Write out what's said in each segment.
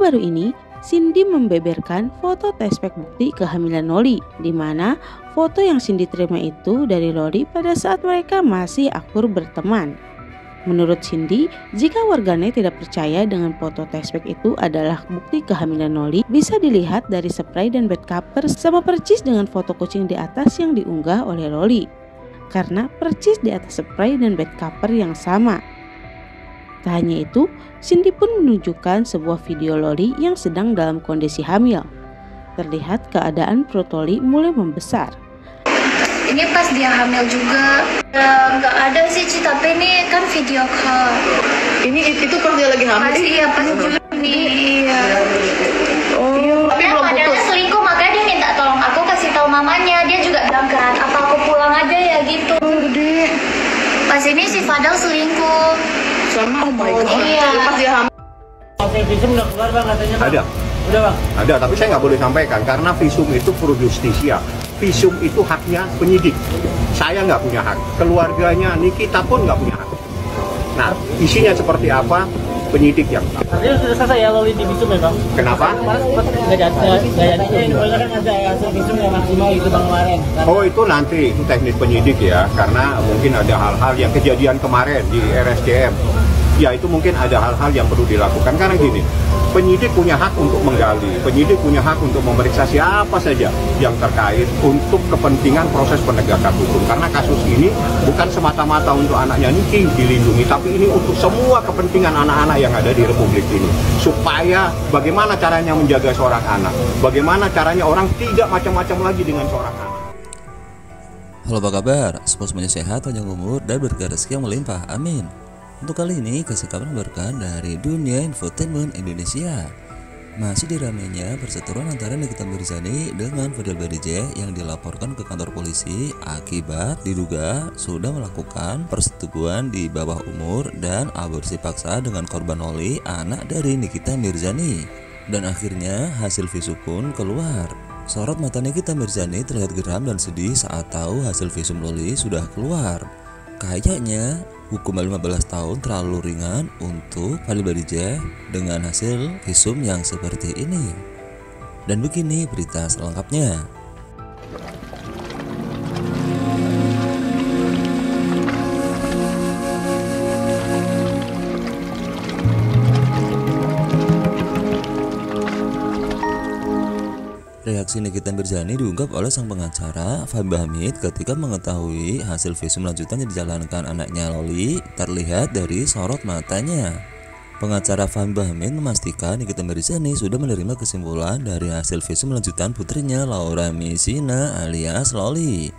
baru ini, Cindy membeberkan foto tespek bukti kehamilan Loli, di mana foto yang Cindy terima itu dari Loli pada saat mereka masih akur berteman. Menurut Cindy, jika warganet tidak percaya dengan foto tespek itu adalah bukti kehamilan Loli, bisa dilihat dari spray dan bed cover sama percis dengan foto kucing di atas yang diunggah oleh Loli, karena percis di atas spray dan bed cover yang sama. Tak hanya itu, Cindy pun menunjukkan sebuah video Loli yang sedang dalam kondisi hamil. Terlihat keadaan perut Loli mulai membesar. Ini pas dia hamil juga. Nggak ada sih, tapi ini kan video call. Itu pas dia lagi hamil? Iya, pas Juni. Iya. Oh, tapi belum padahal putus. Selingkuh, makanya dia minta tolong aku kasih tahu mamanya. Dia juga bilang kan, apa aku pulang aja ya gitu. Gede. Pas ini si Fadel selingkuh. Sama, oh my god. Iya. Pas dia hamil. Visum udah keluar bang katanya bang? Ada. Udah bang? Ada, tapi saya nggak boleh sampaikan karena visum itu pro justisia. Visum itu haknya penyidik. Saya nggak punya hak. Keluarganya Nikita pun nggak punya hak. Nah, isinya seperti apa? Penyidik yang tahu. Artinya sudah selesai ya Loli di visum ya bang? Kenapa? Kemarin sempat nggak jadi. Infonya kan ada hasil visum yang maksimal itu bang kemarin. Oh, itu nanti, itu teknik penyidik ya. Karena mungkin ada hal-hal yang kejadian kemarin di RSCM. Ya, itu mungkin ada hal-hal yang perlu dilakukan. Karena gini, penyidik punya hak untuk menggali, penyidik punya hak untuk memeriksa siapa saja yang terkait untuk kepentingan proses penegakan hukum. Karena kasus ini bukan semata-mata untuk anaknya Niki dilindungi, tapi ini untuk semua kepentingan anak-anak yang ada di Republik ini. Supaya bagaimana caranya menjaga seorang anak, bagaimana caranya orang tidak macam-macam lagi dengan seorang anak. Halo, apa kabar? Semoga sehat, panjang umur, dan berkah rezeki yang melimpah. Amin. Untuk kali ini, kasih kabar berkah dari dunia infotainment Indonesia. Masih diramainya perseteruan antara Nikita Mirzani dengan Fadel Badijah yang dilaporkan ke kantor polisi akibat diduga sudah melakukan persetubuhan di bawah umur dan aborsi paksa dengan korban Loli, anak dari Nikita Mirzani. Dan akhirnya hasil visum pun keluar. Sorot mata Nikita Mirzani terlihat geram dan sedih saat tahu hasil visum Loli sudah keluar. Kayaknya hukuman 15 tahun terlalu ringan untuk Fadel Badijah dengan hasil visum yang seperti ini. Dan begini berita selengkapnya. Reaksi Nikita Mirzani diungkap oleh sang pengacara Fahmi Hamid ketika mengetahui hasil visum lanjutan yang dijalankan anaknya Loli terlihat dari sorot matanya. Pengacara Fahmi Hamid memastikan Nikita Mirzani sudah menerima kesimpulan dari hasil visum lanjutan putrinya Laura Misina alias Loli.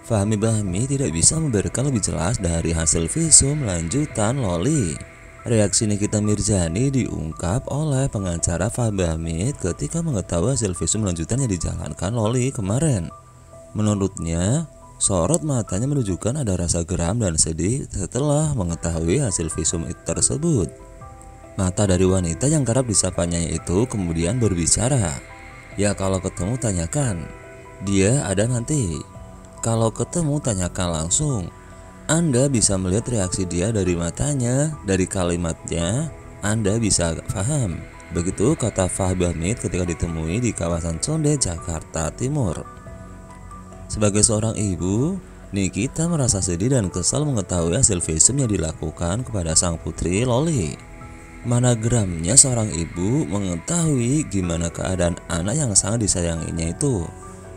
Fahmi Hamid tidak bisa memberikan lebih jelas dari hasil visum lanjutan Loli. Reaksi Nikita Mirzani diungkap oleh pengacara Fahmi Hamid ketika mengetahui hasil visum lanjutan yang dijalankan Loli kemarin. Menurutnya, sorot matanya menunjukkan ada rasa geram dan sedih setelah mengetahui hasil visum tersebut. Mata dari wanita yang kerap disapanya itu kemudian berbicara. Ya, kalau ketemu tanyakan, dia ada nanti. Kalau ketemu tanyakan langsung. Anda bisa melihat reaksi dia dari matanya, dari kalimatnya, Anda bisa paham. Begitu kata Fahmi Hamid ketika ditemui di kawasan Condet, Jakarta Timur. Sebagai seorang ibu, Nikita merasa sedih dan kesal mengetahui hasil visum yang dilakukan kepada sang putri Loli. Mana geramnya seorang ibu mengetahui gimana keadaan anak yang sangat disayanginya itu.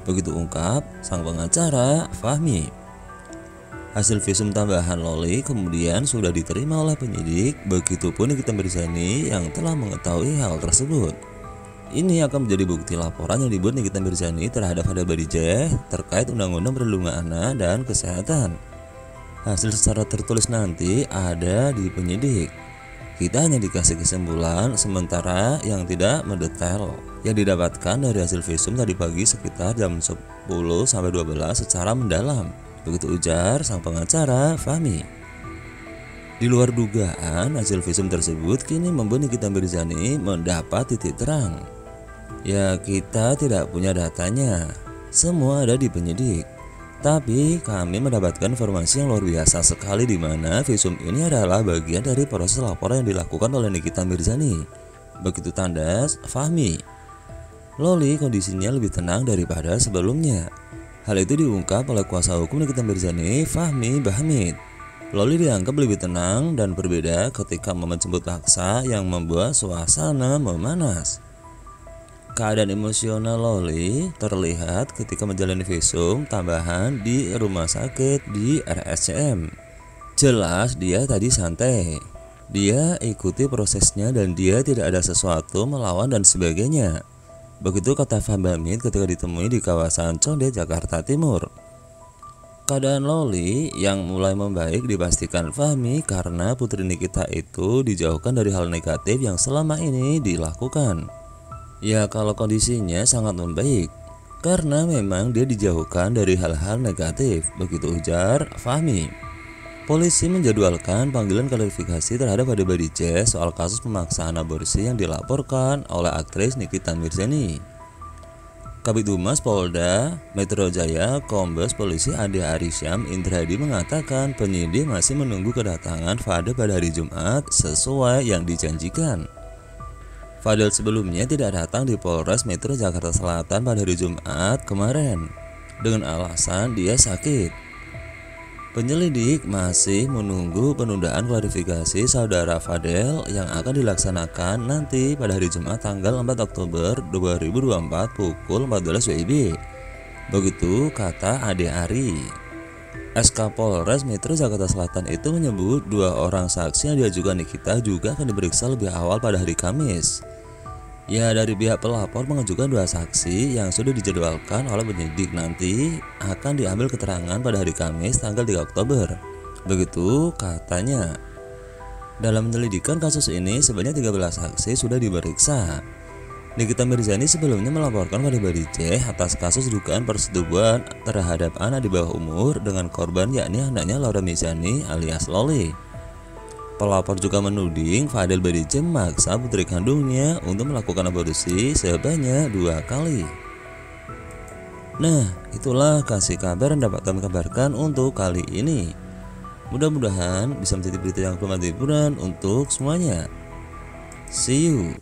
Begitu ungkap sang pengacara Fahmi. Hasil visum tambahan Loli kemudian sudah diterima oleh penyidik, begitupun Nikita Mirzani yang telah mengetahui hal tersebut. Ini akan menjadi bukti laporan yang dibuat Nikita Mirzani terhadap Fadel Badijah terkait Undang-Undang Perlindungan Anak dan Kesehatan. Hasil secara tertulis nanti ada di penyidik. Kita hanya dikasih kesimpulan sementara yang tidak mendetail yang didapatkan dari hasil visum tadi pagi sekitar jam 10-12 secara mendalam. Begitu ujar sang pengacara Fahmi. Di luar dugaan, hasil visum tersebut kini membuat Nikita Mirzani mendapat titik terang. Ya, kita tidak punya datanya. Semua ada di penyidik. Tapi kami mendapatkan informasi yang luar biasa sekali di mana visum ini adalah bagian dari proses laporan yang dilakukan oleh Nikita Mirzani. Begitu tandas Fahmi. Loli kondisinya lebih tenang daripada sebelumnya. Hal itu diungkap oleh kuasa hukum Nikita Mirzani, Fahmi Bahmid. Loli dianggap lebih tenang dan berbeda ketika momen jemput paksa yang membuat suasana memanas. Keadaan emosional Loli terlihat ketika menjalani visum tambahan di rumah sakit di RSCM. Jelas dia tadi santai. Dia ikuti prosesnya dan dia tidak ada sesuatu melawan dan sebagainya. Begitu kata Fahmi Bahmid ketika ditemui di kawasan Condet, Jakarta Timur. Keadaan Loli yang mulai membaik dipastikan Fahmi karena putri Nikita itu dijauhkan dari hal negatif yang selama ini dilakukan. Ya kalau kondisinya sangat membaik, karena memang dia dijauhkan dari hal-hal negatif, begitu ujar Fahmi. Polisi menjadwalkan panggilan klarifikasi terhadap Ade C soal kasus pemaksaan aborsi yang dilaporkan oleh aktris Nikita Mirzani. Kabid Humas Polda Metro Jaya Kombes Polisi Ade Arisyam Indradi mengatakan penyidik masih menunggu kedatangan Fadel pada hari Jumat sesuai yang dijanjikan. Fadel sebelumnya tidak datang di Polres Metro Jakarta Selatan pada hari Jumat kemarin dengan alasan dia sakit. Penyelidik masih menunggu penundaan klarifikasi saudara Fadel yang akan dilaksanakan nanti pada hari Jumat tanggal 4 Oktober 2024 pukul 14 WIB. Begitu kata Ade Ari. SK Polres Metro Jakarta Selatan itu menyebut 2 orang saksi yang diajukan Nikita juga akan diperiksa lebih awal pada hari Kamis. Ya, dari pihak pelapor mengajukan 2 saksi yang sudah dijadwalkan oleh penyidik nanti akan diambil keterangan pada hari Kamis tanggal 3 Oktober. Begitu katanya. Dalam penyelidikan kasus ini sebanyak 13 saksi sudah diperiksa. Nikita Mirzani sebelumnya melaporkan pada C atas kasus dugaan persetubuhan terhadap anak di bawah umur dengan korban yakni anaknya Laura Mirzani alias Loli. Pelapor juga menuding Fadel C memaksa putri kandungnya untuk melakukan aborsi sebanyak 2 kali. Nah, itulah kasih kabar yang dapat kami kabarkan untuk kali ini. Mudah-mudahan bisa menjadi berita yang bermanfaat untuk semuanya. See you.